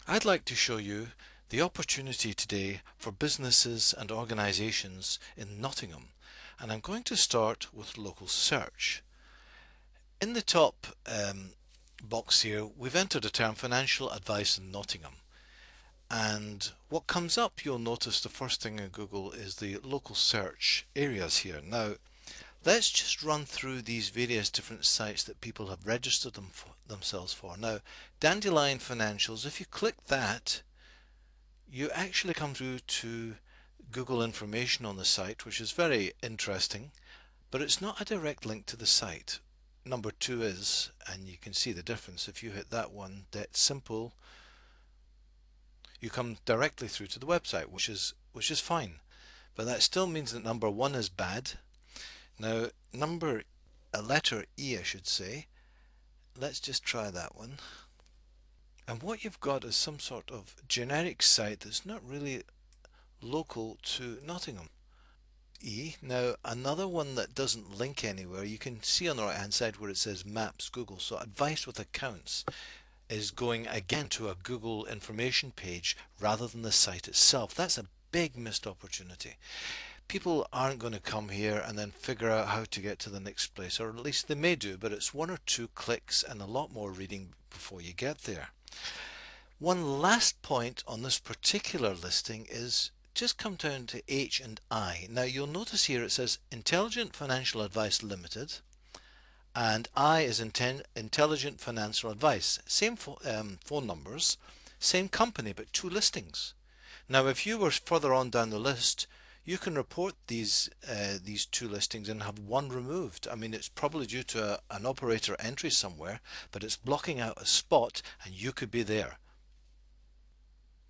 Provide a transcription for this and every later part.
I'd like to show you the opportunity today for businesses and organisations in Nottingham, and I'm going to start with local search. In the top box here we've entered the term financial advice in Nottingham, and what comes up, you'll notice the first thing in Google is the local search areas here. Now let's just run through these various different sites that people have registered themselves for. Now, Dandelion Financials, if you click that, you actually come through to Google information on the site, which is very interesting, but it's not a direct link to the site. Number two is, and you can see the difference if you hit that one, Debt Simple, you come directly through to the website, which is fine, but that still means that number one is bad. Now a letter E I should say, let's just try that one. And what you've got is some sort of generic site that's not really local to Nottingham. E. Now another one that doesn't link anywhere, you can see on the right hand side where it says Maps Google. So advice with accounts is going again to a Google information page rather than the site itself. That's a big missed opportunity. People aren't going to come here and then figure out how to get to the next place, or at least they may do, but it's one or two clicks and a lot more reading before you get there. One last point on this particular listing is just come down to H and I. Now you'll notice here it says Intelligent Financial Advice Limited, and I is Intelligent Financial Advice. Same phone numbers, same company, but two listings. Now if you were further on down the list, you can report these two listings and have one removed. I mean, it's probably due to an operator entry somewhere, but it's blocking out a spot and you could be there.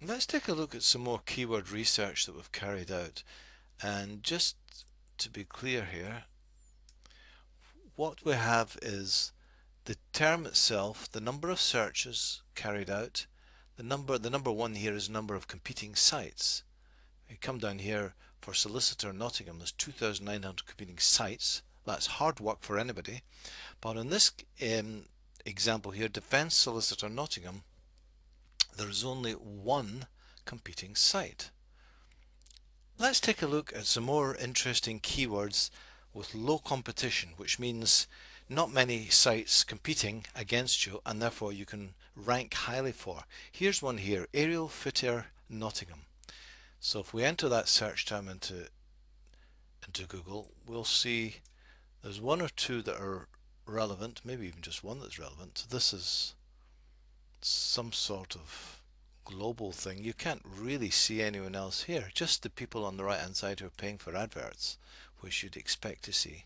Let's take a look at some more keyword research that we've carried out, and just to be clear here, what we have is the term itself, the number of searches carried out, the number one here is number of competing sites. You come down here for Solicitor Nottingham, there's 2,900 competing sites. That's hard work for anybody, but in this example here, Defence Solicitor Nottingham, there is only one competing site. Let's take a look at some more interesting keywords with low competition, which means not many sites competing against you and therefore you can rank highly for. Here's one here, Aerial Fitter Nottingham. So if we enter that search term into Google, we'll see there's one or two that are relevant, maybe even just one that's relevant. This is some sort of global thing. You can't really see anyone else here, just the people on the right hand side who are paying for adverts, which you'd expect to see.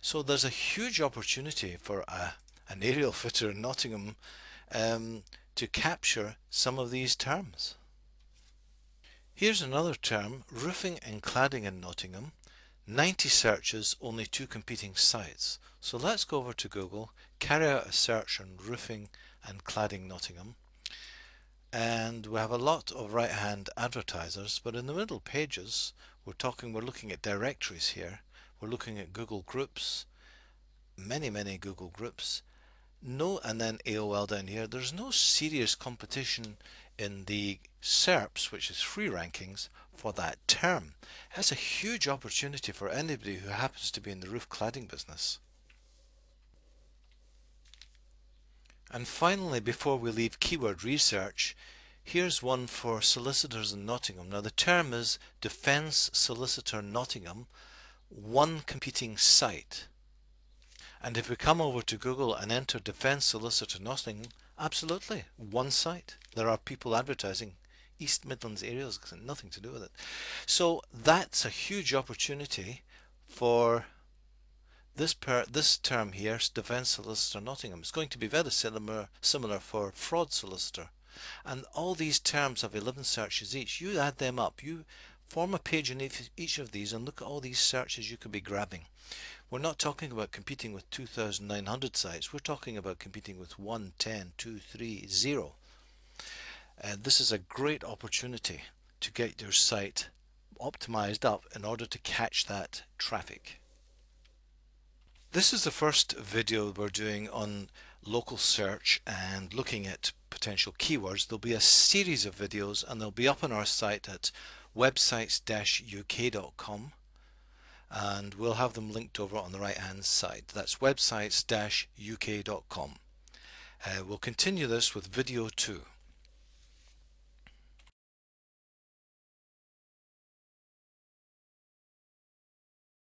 So there's a huge opportunity for an aerial fitter in Nottingham to capture some of these terms. Here's another term, roofing and cladding in Nottingham. 90 searches, only two competing sites. So let's go over to Google, carry out a search on roofing and cladding Nottingham, and we have a lot of right hand advertisers, but in the middle pages we're looking at directories here. We're looking at Google groups, many Google groups, and then AOL down here. There's no serious competition in the SERPs, which is free rankings, for that term. That's a huge opportunity for anybody who happens to be in the roof cladding business. And finally, before we leave keyword research, here's one for solicitors in Nottingham. Now the term is Defence Solicitor Nottingham, one competing site. And if we come over to Google and enter Defence Solicitor Nottingham, absolutely, one site. There are people advertising. East Midlands areas, nothing to do with it. So that's a huge opportunity for this term here, Defence Solicitor Nottingham. It's going to be very similar for Fraud Solicitor. And all these terms have 11 searches each. You add them up. You form a page in each of these and look at all these searches you could be grabbing. We're not talking about competing with 2,900 sites. We're talking about competing with 1, 10, 2, 3, 0. And this is a great opportunity to get your site optimized up in order to catch that traffic. This is the first video we're doing on local search and looking at potential keywords. There'll be a series of videos and they'll be up on our site at websites-uk.com, and we'll have them linked over on the right hand side. That's websites-uk.com. We'll continue this with video 2.